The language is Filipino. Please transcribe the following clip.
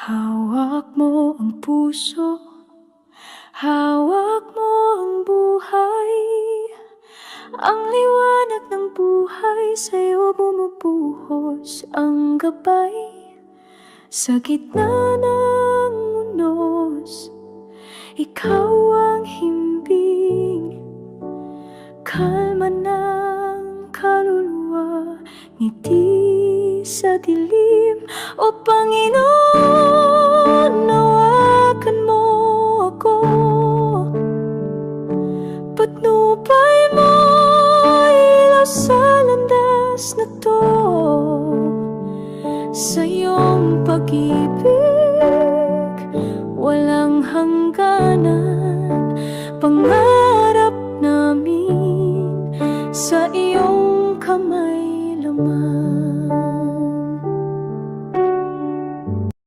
Hawak mo ang puso, hawak mo ang buhay. Ang liwanag ng buhay sa'yo bumubuhos ang gabay. Sa gitna ng unos, ikaw ang himbing. Kalma ng kaluluwa, ngiti sa dilim. O Panginoon, nawakan mo ako. Patnubay mo ilaw sa landas na to. Sa iyong pag-ibig